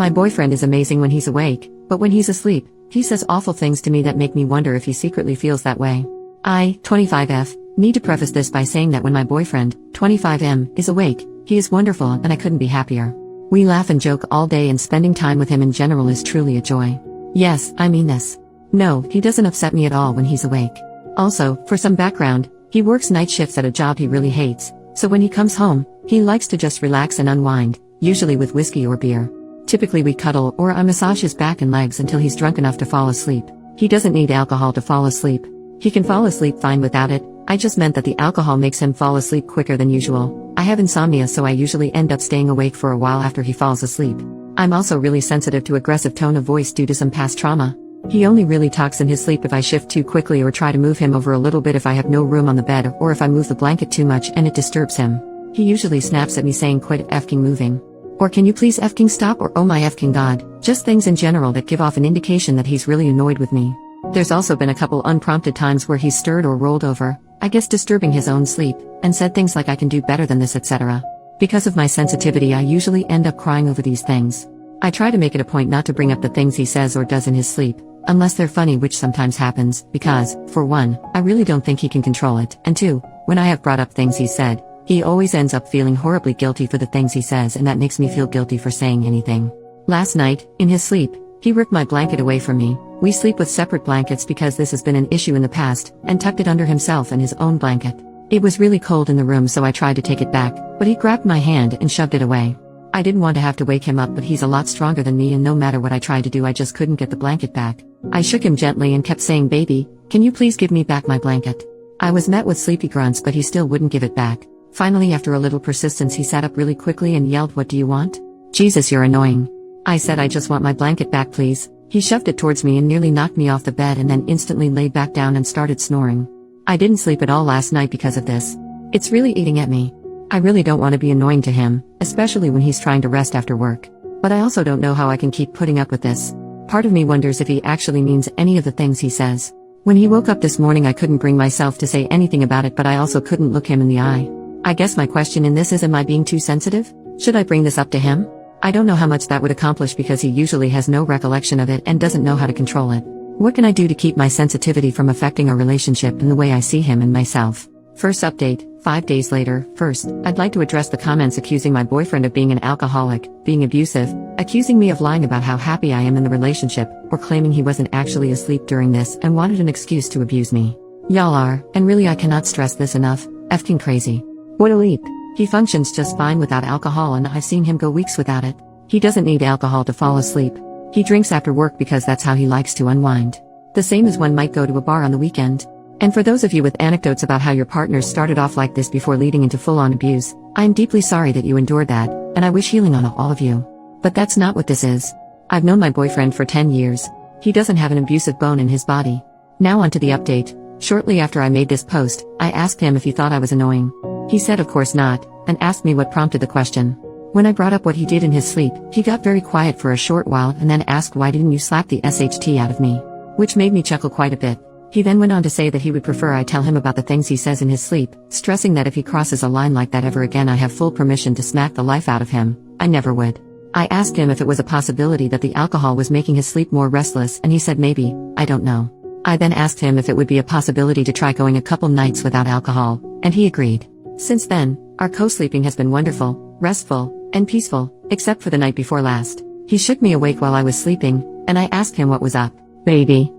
My boyfriend is amazing when he's awake, but when he's asleep, he says awful things to me that make me wonder if he secretly feels that way. I, 25F, need to preface this by saying that when my boyfriend, 25M, is awake, he is wonderful and I couldn't be happier. We laugh and joke all day and spending time with him in general is truly a joy. Yes, I mean this. No, he doesn't upset me at all when he's awake. Also, for some background, he works night shifts at a job he really hates, so when he comes home, he likes to just relax and unwind, usually with whiskey or beer. Typically we cuddle or I massage his back and legs until he's drunk enough to fall asleep. He doesn't need alcohol to fall asleep. He can fall asleep fine without it. I just meant that the alcohol makes him fall asleep quicker than usual. I have insomnia, so I usually end up staying awake for a while after he falls asleep. I'm also really sensitive to aggressive tone of voice due to some past trauma. He only really talks in his sleep if I shift too quickly or try to move him over a little bit if I have no room on the bed or if I move the blanket too much and it disturbs him. He usually snaps at me saying quit effing moving. Or can you please effing stop, or oh my effing god, just things in general that give off an indication that he's really annoyed with me. There's also been a couple unprompted times where he's stirred or rolled over, I guess disturbing his own sleep, and said things like I can do better than this, etc. Because of my sensitivity, I usually end up crying over these things. I try to make it a point not to bring up the things he says or does in his sleep, unless they're funny, which sometimes happens, because, for one, I really don't think he can control it, and two, when I have brought up things he said, he always ends up feeling horribly guilty for the things he says, and that makes me feel guilty for saying anything. Last night, in his sleep, he ripped my blanket away from me. We sleep with separate blankets because this has been an issue in the past, and tucked it under himself and his own blanket. It was really cold in the room, so I tried to take it back, but he grabbed my hand and shoved it away. I didn't want to have to wake him up, but he's a lot stronger than me, and no matter what I tried to do, I just couldn't get the blanket back. I shook him gently and kept saying, "Baby, can you please give me back my blanket?" I was met with sleepy grunts, but he still wouldn't give it back. Finally, after a little persistence, he sat up really quickly and yelled, "What do you want?" "Jesus, you're annoying." I said, "I just want my blanket back, please." He shoved it towards me and nearly knocked me off the bed, and then instantly laid back down and started snoring. I didn't sleep at all last night because of this. It's really eating at me. I really don't want to be annoying to him, especially when he's trying to rest after work. But I also don't know how I can keep putting up with this. Part of me wonders if he actually means any of the things he says. When he woke up this morning, I couldn't bring myself to say anything about it, but I also couldn't look him in the eye. I guess my question in this is, am I being too sensitive? Should I bring this up to him? I don't know how much that would accomplish because he usually has no recollection of it and doesn't know how to control it. What can I do to keep my sensitivity from affecting our relationship and the way I see him and myself? First update, 5 days later. First, I'd like to address the comments accusing my boyfriend of being an alcoholic, being abusive, accusing me of lying about how happy I am in the relationship, or claiming he wasn't actually asleep during this and wanted an excuse to abuse me. Y'all are, and really I cannot stress this enough, effing crazy. What a leap. He functions just fine without alcohol, and I've seen him go weeks without it. He doesn't need alcohol to fall asleep. He drinks after work because that's how he likes to unwind. The same as one might go to a bar on the weekend. And for those of you with anecdotes about how your partners started off like this before leading into full-on abuse, I am deeply sorry that you endured that, and I wish healing on all of you. But that's not what this is. I've known my boyfriend for 10 years. He doesn't have an abusive bone in his body. Now on to the update. Shortly after I made this post, I asked him if he thought I was annoying. He said of course not, and asked me what prompted the question. When I brought up what he did in his sleep, he got very quiet for a short while and then asked, "Why didn't you slap the SHT out of me?" Which made me chuckle quite a bit. He then went on to say that he would prefer I tell him about the things he says in his sleep, stressing that if he crosses a line like that ever again, I have full permission to smack the life out of him. I never would. I asked him if it was a possibility that the alcohol was making his sleep more restless, and he said maybe, I don't know. I then asked him if it would be a possibility to try going a couple nights without alcohol, and he agreed. Since then, our co-sleeping has been wonderful, restful, and peaceful, except for the night before last. He shook me awake while I was sleeping, and I asked him what was up. Baby,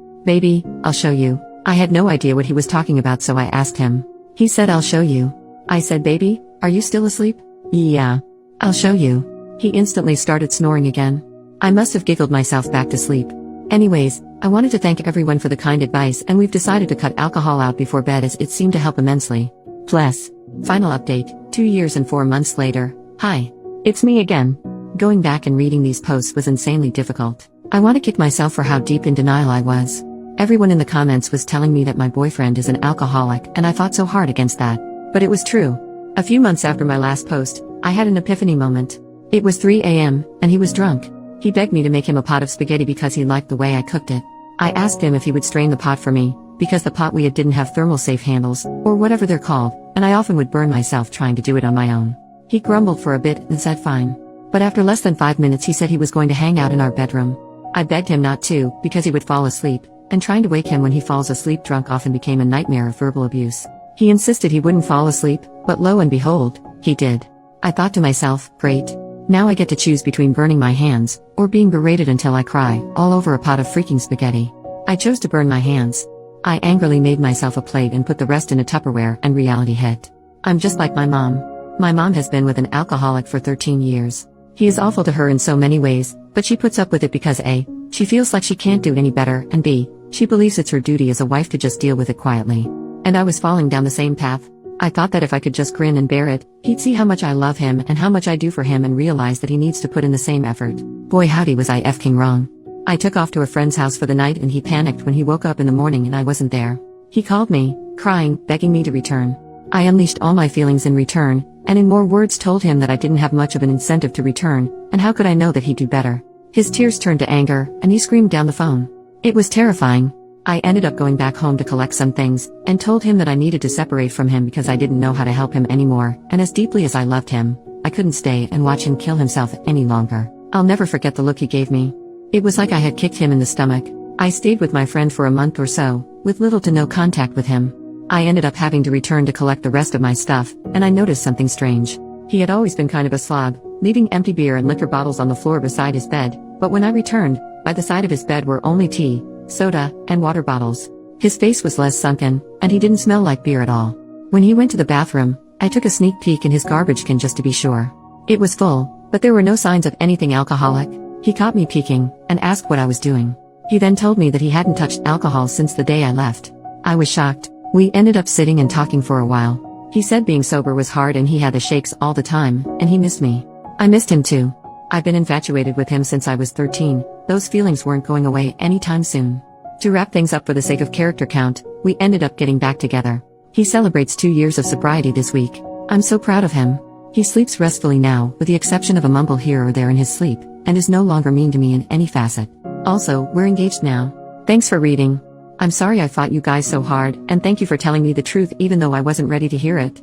I'll show you. I had no idea what he was talking about, so I asked him. He said, "I'll show you." I said, "Baby, are you still asleep?" "Yeah. I'll show you." He instantly started snoring again. I must have giggled myself back to sleep. Anyways, I wanted to thank everyone for the kind advice, and we've decided to cut alcohol out before bed as it seemed to help immensely. Bless. Final update, 2 years and 4 months later. Hi. It's me again. Going back and reading these posts was insanely difficult. I want to kick myself for how deep in denial I was. Everyone in the comments was telling me that my boyfriend is an alcoholic, and I fought so hard against that. But it was true. A few months after my last post, I had an epiphany moment. It was 3 a.m., and he was drunk. He begged me to make him a pot of spaghetti because he liked the way I cooked it. I asked him if he would strain the pot for me, because the pot we had didn't have thermal safe handles, or whatever they're called, and I often would burn myself trying to do it on my own. He grumbled for a bit and said fine. But after less than 5 minutes he said he was going to hang out in our bedroom. I begged him not to, because he would fall asleep, and trying to wake him when he falls asleep drunk often became a nightmare of verbal abuse. He insisted he wouldn't fall asleep, but lo and behold, he did. I thought to myself, great. Now I get to choose between burning my hands, or being berated until I cry, all over a pot of freaking spaghetti. I chose to burn my hands. I angrily made myself a plate and put the rest in a Tupperware, and reality hit. I'm just like my mom. My mom has been with an alcoholic for 13 years. He is awful to her in so many ways, but she puts up with it because A, she feels like she can't do any better, and B, she believes it's her duty as a wife to just deal with it quietly. And I was falling down the same path. I thought that if I could just grin and bear it, he'd see how much I love him and how much I do for him and realize that he needs to put in the same effort. Boy howdy was I f***ing wrong. I took off to a friend's house for the night and he panicked when he woke up in the morning and I wasn't there. He called me, crying, begging me to return. I unleashed all my feelings in return, and in more words told him that I didn't have much of an incentive to return, and how could I know that he'd do better. His tears turned to anger, and he screamed down the phone. It was terrifying. I ended up going back home to collect some things, and told him that I needed to separate from him because I didn't know how to help him anymore, and as deeply as I loved him, I couldn't stay and watch him kill himself any longer. I'll never forget the look he gave me. It was like I had kicked him in the stomach. I stayed with my friend for a month or so, with little to no contact with him. I ended up having to return to collect the rest of my stuff, and I noticed something strange. He had always been kind of a slob, leaving empty beer and liquor bottles on the floor beside his bed, but when I returned, by the side of his bed were only tea, soda, and water bottles. His face was less sunken, and he didn't smell like beer at all. When he went to the bathroom, I took a sneak peek in his garbage can just to be sure. It was full, but there were no signs of anything alcoholic. He caught me peeking, and asked what I was doing. He then told me that he hadn't touched alcohol since the day I left. I was shocked. We ended up sitting and talking for a while. He said being sober was hard and he had the shakes all the time, and he missed me. I missed him too. I've been infatuated with him since I was 13, those feelings weren't going away anytime soon. To wrap things up for the sake of character count, we ended up getting back together. He celebrates 2 years of sobriety this week. I'm so proud of him. He sleeps restfully now, with the exception of a mumble here or there in his sleep, and is no longer mean to me in any facet. Also, we're engaged now. Thanks for reading. I'm sorry I fought you guys so hard, and thank you for telling me the truth even though I wasn't ready to hear it.